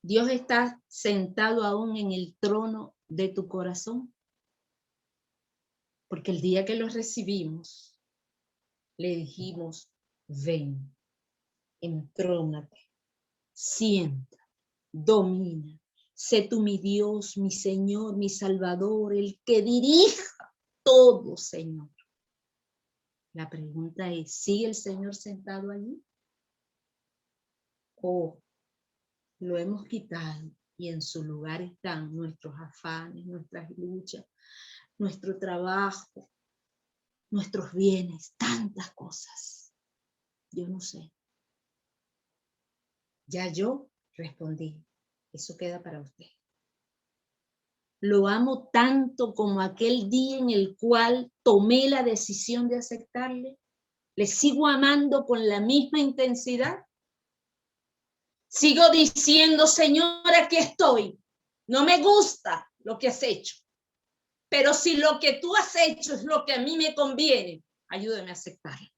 ¿Dios está sentado aún en el trono de tu corazón? Porque el día que lo recibimos, le dijimos, ven, entrónate, sienta, domina, sé tú mi Dios, mi Señor, mi Salvador, el que dirija todo, Señor. La pregunta es, ¿sigue el Señor sentado allí? ¿O lo hemos quitado y en su lugar están nuestros afanes, nuestras luchas, nuestro trabajo, nuestros bienes, tantas cosas? Yo no sé. Ya yo respondí, eso queda para usted. Lo amo tanto como aquel día en el cual tomé la decisión de aceptarle. ¿Le sigo amando con la misma intensidad? Sigo diciendo, Señor, aquí estoy. No me gusta lo que has hecho. Pero si lo que tú has hecho es lo que a mí me conviene, ayúdame a aceptarlo.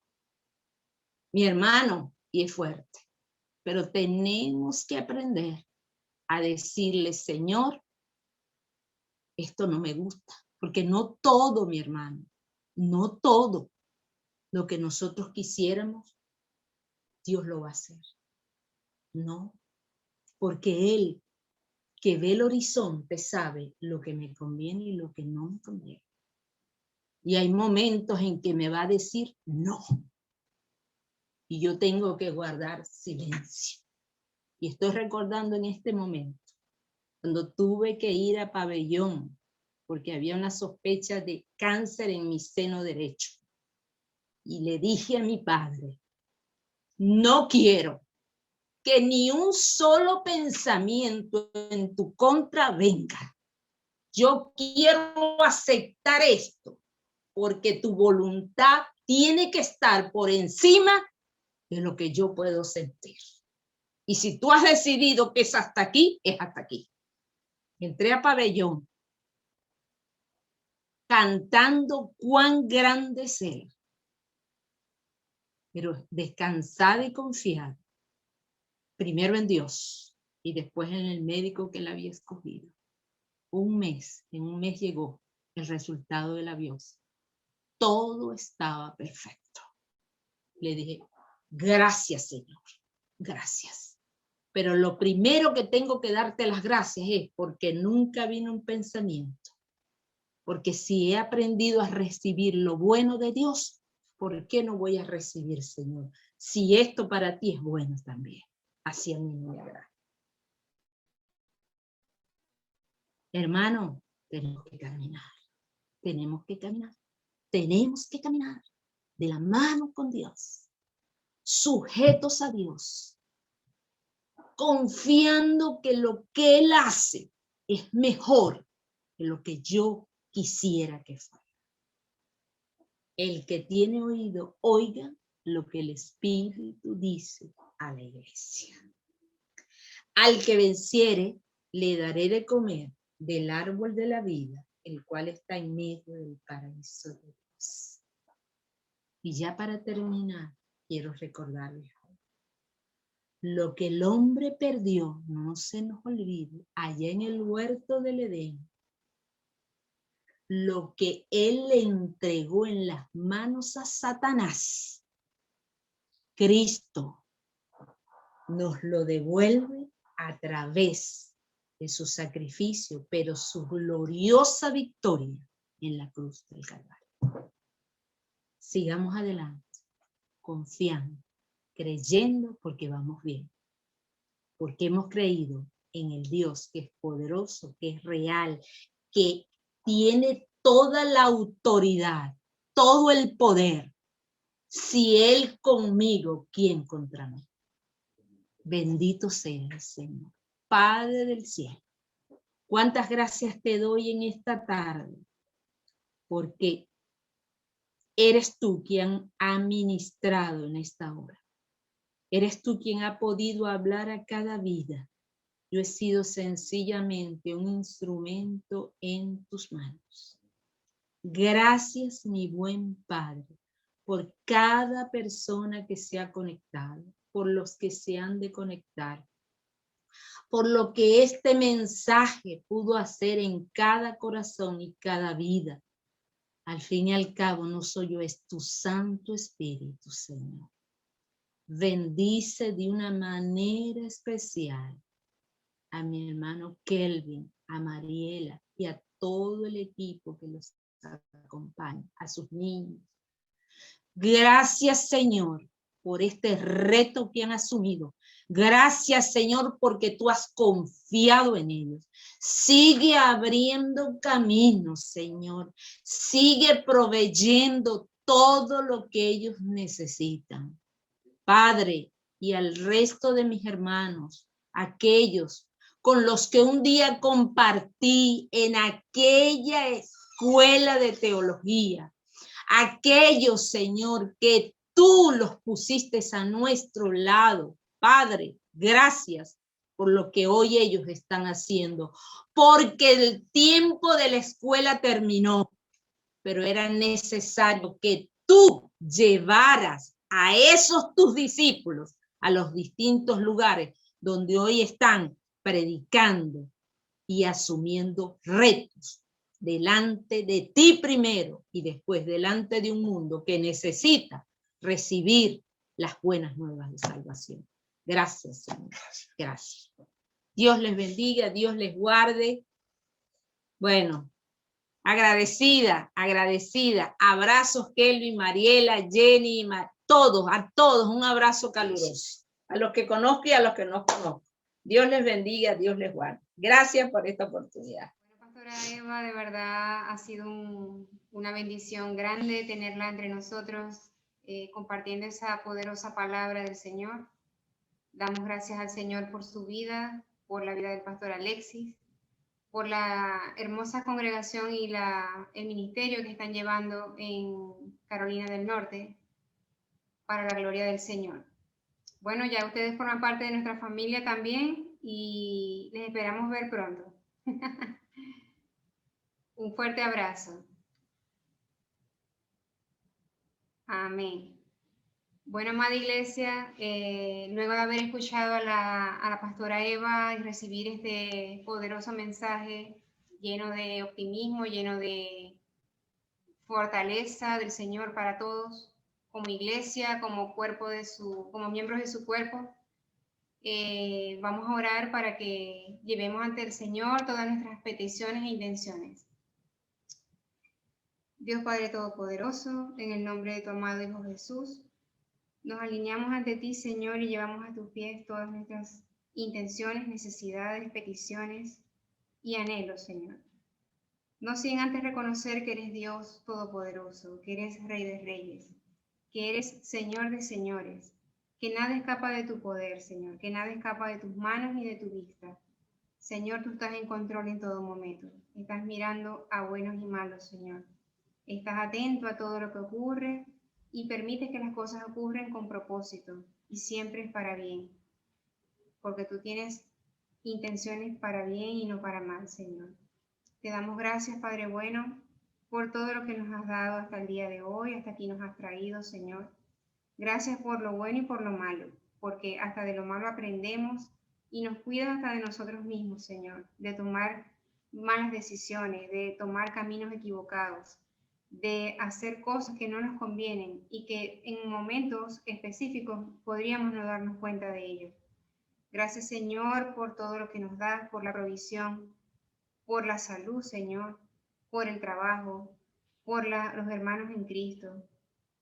Mi hermano, y es fuerte. Pero tenemos que aprender a decirle, Señor, esto no me gusta. Porque no todo, mi hermano, no todo lo que nosotros quisiéramos, Dios lo va a hacer. No, porque Él, que ve el horizonte, sabe lo que me conviene y lo que no me conviene. Y hay momentos en que me va a decir no. Y yo tengo que guardar silencio. Y estoy recordando en este momento, cuando tuve que ir a Pabellón, porque había una sospecha de cáncer en mi seno derecho. Y le dije a mi padre, no quiero que ni un solo pensamiento en tu contra venga. Yo quiero aceptar esto, porque tu voluntad tiene que estar por encima de lo que yo puedo sentir. Y si tú has decidido que es hasta aquí, es hasta aquí. Entré a Pabellón cantando cuán grande es Él, pero descansada y confiada, primero en Dios y después en el médico que la había escogido. En un mes llegó el resultado de la biopsia. Todo estaba perfecto. Le dije, gracias, Señor, gracias. Pero lo primero que tengo que darte las gracias es porque nunca vino un pensamiento. Porque si he aprendido a recibir lo bueno de Dios, ¿por qué no voy a recibir, Señor? Si esto para ti es bueno también. Así a mí me agrada. Hermano, tenemos que caminar. Tenemos que caminar. Tenemos que caminar de la mano con Dios, sujetos a Dios, confiando que lo que Él hace es mejor que lo que yo quisiera que fuera. El que tiene oído, oiga lo que el Espíritu dice a la iglesia. Al que venciere, le daré de comer del árbol de la vida, el cual está en medio del paraíso de Dios. Y ya para terminar, quiero recordarles lo que el hombre perdió, no se nos olvide, allá en el huerto del Edén. Lo que él le entregó en las manos a Satanás, Cristo nos lo devuelve a través de su sacrificio, pero su gloriosa victoria en la cruz del Calvario. Sigamos adelante, confiando, creyendo porque vamos bien, porque hemos creído en el Dios que es poderoso, que es real, que tiene toda la autoridad, todo el poder. Si Él conmigo, ¿quién contra mí? Bendito sea el Señor, Padre del cielo. Cuántas gracias te doy en esta tarde, porque eres tú quien ha ministrado en esta hora. Eres tú quien ha podido hablar a cada vida. Yo he sido sencillamente un instrumento en tus manos. Gracias, mi buen Padre, por cada persona que se ha conectado, por los que se han de conectar, por lo que este mensaje pudo hacer en cada corazón y cada vida. Al fin y al cabo, no soy yo, es tu Santo Espíritu, Señor. Bendice de una manera especial a mi hermano Kelvin, a Mariela y a todo el equipo que los acompaña, a sus niños. Gracias, Señor, por este reto que han asumido. Gracias, Señor, porque tú has confiado en ellos. Sigue abriendo caminos, Señor. Sigue proveyendo todo lo que ellos necesitan. Padre, y al resto de mis hermanos, aquellos con los que un día compartí en aquella escuela de teología, aquellos, Señor, que tú los pusiste a nuestro lado. Padre, gracias por lo que hoy ellos están haciendo, porque el tiempo de la escuela terminó, pero era necesario que tú llevaras a esos tus discípulos a los distintos lugares donde hoy están predicando y asumiendo retos delante de ti primero y después delante de un mundo que necesita recibir las buenas nuevas de salvación. Gracias, Señor. Gracias. Dios les bendiga, Dios les guarde. Bueno, agradecida. Abrazos, Kelvin, Mariela, Jenny, a todos, un abrazo caluroso. A los que conozco y a los que no conozco. Dios les bendiga, Dios les guarde. Gracias por esta oportunidad. Bueno, Pastora Eva, de verdad ha sido una bendición grande tenerla entre nosotros, compartiendo esa poderosa palabra del Señor. Damos gracias al Señor por su vida, por la vida del pastor Alexis, por la hermosa congregación y el ministerio que están llevando en Carolina del Norte para la gloria del Señor. Bueno, ya ustedes forman parte de nuestra familia también y les esperamos ver pronto. Un fuerte abrazo. Amén. Bueno, amada iglesia, luego de haber escuchado a la pastora Eva y recibir este poderoso mensaje lleno de optimismo, lleno de fortaleza del Señor para todos, como iglesia, como como miembros de su cuerpo, vamos a orar para que llevemos ante el Señor todas nuestras peticiones e intenciones. Dios Padre Todopoderoso, en el nombre de tu amado Hijo Jesús, nos alineamos ante ti, Señor, y llevamos a tus pies todas nuestras intenciones, necesidades, peticiones y anhelos, Señor. No sin antes reconocer que eres Dios Todopoderoso, que eres Rey de Reyes, que eres Señor de Señores, que nada escapa de tu poder, Señor, que nada escapa de tus manos ni de tu vista. Señor, tú estás en control en todo momento. Estás mirando a buenos y malos, Señor. Estás atento a todo lo que ocurre y permites que las cosas ocurren con propósito y siempre es para bien, porque tú tienes intenciones para bien y no para mal, Señor. Te damos gracias, Padre bueno, por todo lo que nos has dado hasta el día de hoy, hasta aquí nos has traído, Señor. Gracias por lo bueno y por lo malo, porque hasta de lo malo aprendemos y nos cuidas hasta de nosotros mismos, Señor, de tomar malas decisiones, de tomar caminos equivocados, de hacer cosas que no nos convienen y que en momentos específicos podríamos no darnos cuenta de ello. Gracias, Señor, por todo lo que nos das, por la provisión, por la salud, Señor, por el trabajo, por los hermanos en Cristo,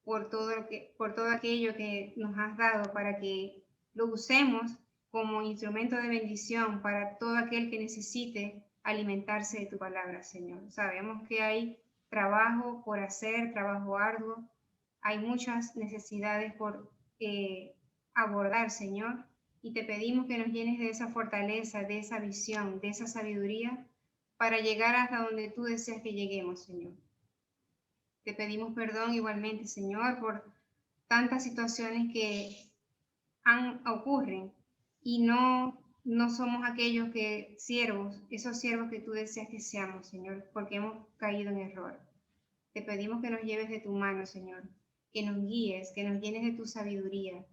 por todo aquello que nos has dado para que lo usemos como instrumento de bendición para todo aquel que necesite alimentarse de tu palabra, Señor. Sabemos que hay trabajo por hacer, trabajo arduo, hay muchas necesidades por abordar, Señor, y te pedimos que nos llenes de esa fortaleza, de esa visión, de esa sabiduría para llegar hasta donde tú deseas que lleguemos, Señor. Te pedimos perdón igualmente, Señor, por tantas situaciones que ocurren y no somos aquellos esos siervos que tú deseas que seamos, Señor, porque hemos caído en error. Te pedimos que nos lleves de tu mano, Señor, que nos guíes, que nos llenes de tu sabiduría,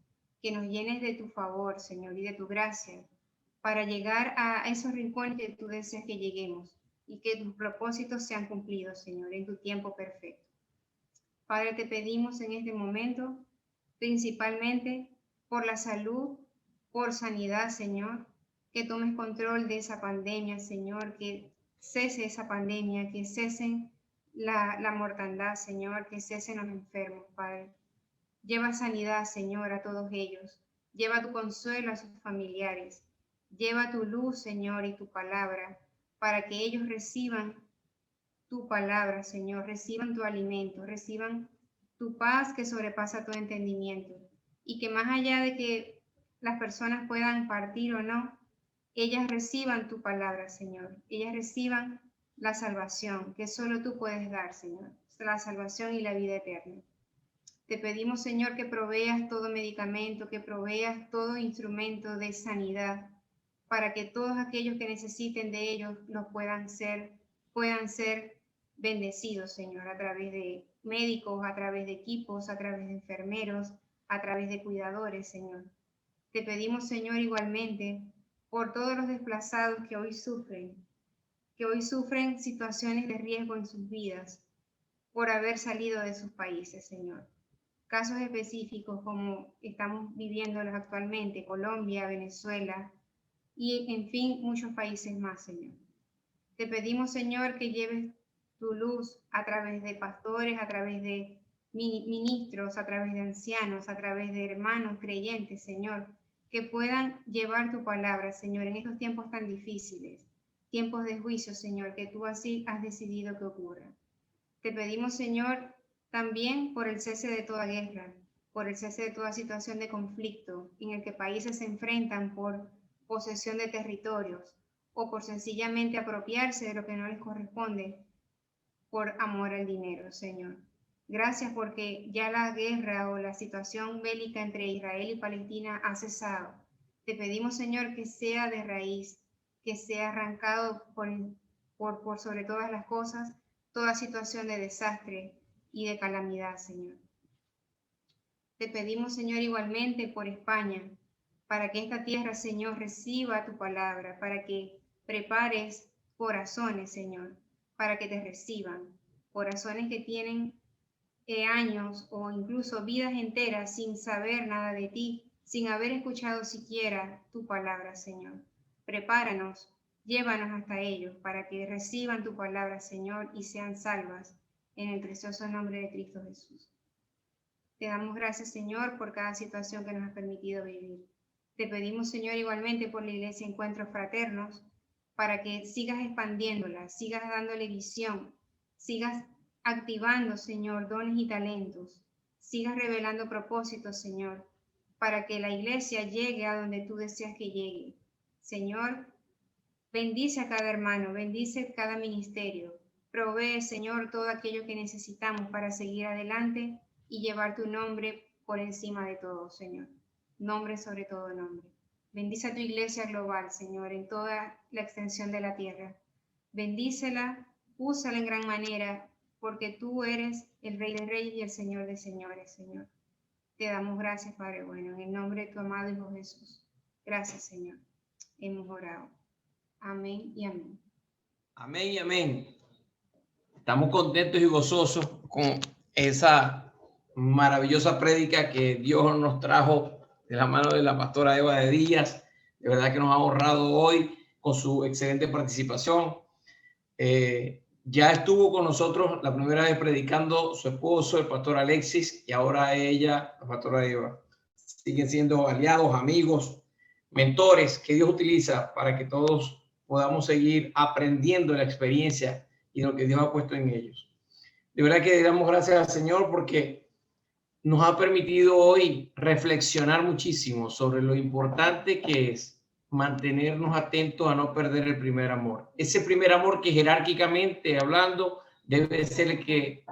que nos llenes de tu favor, Señor, y de tu gracia, para llegar a esos rincones que tú deseas que lleguemos y que tus propósitos sean cumplidos, Señor, en tu tiempo perfecto. Padre, te pedimos en este momento, principalmente por la salud, por sanidad, Señor, que tomes control de esa pandemia, Señor, que cese esa pandemia, que cesen la mortandad, Señor, que cesen los enfermos, Padre. Lleva sanidad, Señor, a todos ellos. Lleva tu consuelo a sus familiares. Lleva tu luz, Señor, y tu palabra, para que ellos reciban tu palabra, Señor, reciban tu alimento, reciban tu paz que sobrepasa todo entendimiento. Y que más allá de que las personas puedan partir o no, ellas reciban tu palabra, Señor. Ellas reciban la salvación que solo tú puedes dar, Señor. La salvación y la vida eterna. Te pedimos, Señor, que proveas todo medicamento, que proveas todo instrumento de sanidad, para que todos aquellos que necesiten de ellos puedan ser bendecidos, Señor, a través de médicos, a través de equipos, a través de enfermeros, a través de cuidadores, Señor. Te pedimos, Señor, igualmente, por todos los desplazados que hoy sufren situaciones de riesgo en sus vidas, por haber salido de sus países, Señor. Casos específicos como estamos viviéndolos actualmente, Colombia, Venezuela y, en fin, muchos países más, Señor. Te pedimos, Señor, que lleves tu luz a través de pastores, a través de ministros, a través de ancianos, a través de hermanos creyentes, Señor, que puedan llevar tu palabra, Señor, en estos tiempos tan difíciles, tiempos de juicio, Señor, que tú así has decidido que ocurra. Te pedimos, Señor, también por el cese de toda guerra, por el cese de toda situación de conflicto en el que países se enfrentan por posesión de territorios o por sencillamente apropiarse de lo que no les corresponde por amor al dinero, Señor. Gracias porque ya la guerra o la situación bélica entre Israel y Palestina ha cesado. Te pedimos, Señor, que sea de raíz, que sea arrancado por sobre todas las cosas, toda situación de desastre y de calamidad, Señor. Te pedimos, Señor, igualmente por España, para que esta tierra, Señor, reciba tu palabra, para que prepares corazones, Señor, para que te reciban, corazones que tienen años o incluso vidas enteras sin saber nada de ti, sin haber escuchado siquiera tu palabra, Señor. Prepáranos, llévanos hasta ellos para que reciban tu palabra, Señor, y sean salvas en el precioso nombre de Cristo Jesús. Te damos gracias, Señor, por cada situación que nos has permitido vivir. Te pedimos, Señor, igualmente por la Iglesia Encuentros Fraternos, para que sigas expandiéndola, sigas dándole visión, sigas activando, Señor, dones y talentos, sigas revelando propósitos, Señor, para que la Iglesia llegue a donde tú deseas que llegue. Señor, bendice a cada hermano, bendice cada ministerio, provee, Señor, todo aquello que necesitamos para seguir adelante y llevar tu nombre por encima de todo, Señor. Nombre sobre todo nombre. Bendice a tu iglesia global, Señor, en toda la extensión de la tierra. Bendícela, úsala en gran manera, porque tú eres el Rey de Reyes y el Señor de Señores, Señor. Te damos gracias, Padre bueno, en el nombre de tu amado Hijo Jesús. Gracias, Señor. Hemos orado. Amén y amén. Amén y amén. Estamos contentos y gozosos con esa maravillosa prédica que Dios nos trajo de la mano de la pastora Eva de Díaz. De De verdad que nos ha honrado hoy con su excelente participación. Ya estuvo con nosotros la primera vez predicando su esposo, el pastor Alexis, y ahora ella, la pastora Eva. Siguen siendo aliados, amigos, mentores que Dios utiliza para que todos podamos seguir aprendiendo de la experiencia y de lo que Dios ha puesto en ellos. De verdad que damos gracias al Señor porque nos ha permitido hoy reflexionar muchísimo sobre lo importante que es mantenernos atentos a no perder el primer amor. Ese primer amor que jerárquicamente hablando debe ser el que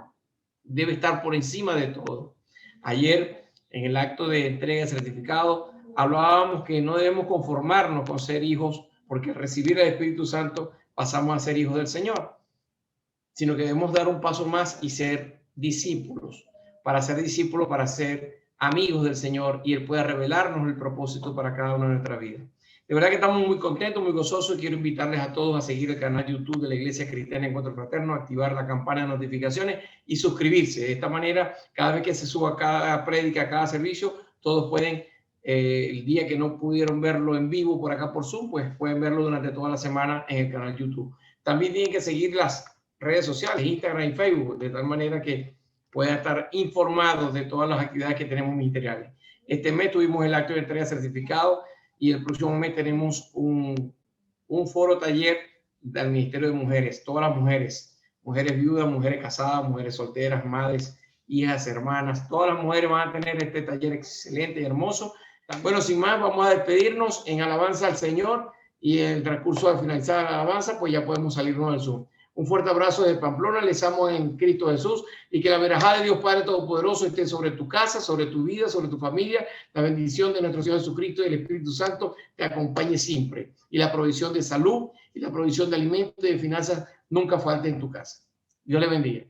debe estar por encima de todo. Ayer en el acto de entrega de certificado hablábamos que no debemos conformarnos con ser hijos porque al recibir el Espíritu Santo pasamos a ser hijos del Señor, sino que debemos dar un paso más y ser discípulos. Para ser discípulos, para ser amigos del Señor y Él pueda revelarnos el propósito para cada una de nuestras vidas. De verdad que estamos muy contentos, muy gozosos y quiero invitarles a todos a seguir el canal YouTube de la Iglesia Cristiana Encuentro Fraterno, activar la campana de notificaciones y suscribirse. De esta manera, cada vez que se suba cada prédica, cada servicio, todos pueden, el día que no pudieron verlo en vivo por acá por Zoom, pues pueden verlo durante toda la semana en el canal YouTube. También tienen que seguir las redes sociales, Instagram y Facebook, de tal manera que puedan estar informados de todas las actividades que tenemos ministeriales. Este mes tuvimos el acto de entrega de certificado y el próximo mes tenemos un foro taller del Ministerio de Mujeres. Todas las mujeres, mujeres viudas, mujeres casadas, mujeres solteras, madres, hijas, hermanas, todas las mujeres van a tener este taller excelente y hermoso. Bueno, sin más, vamos a despedirnos en alabanza al Señor y en el transcurso de finalizar la alabanza, pues ya podemos salirnos del Zoom. Un fuerte abrazo desde Pamplona, les amo en Cristo Jesús y que la verajá de Dios Padre Todopoderoso esté sobre tu casa, sobre tu vida, sobre tu familia. La bendición de nuestro Señor Jesucristo y el Espíritu Santo te acompañe siempre. Y la provisión de salud y la provisión de alimentos y de finanzas nunca falte en tu casa. Dios le bendiga.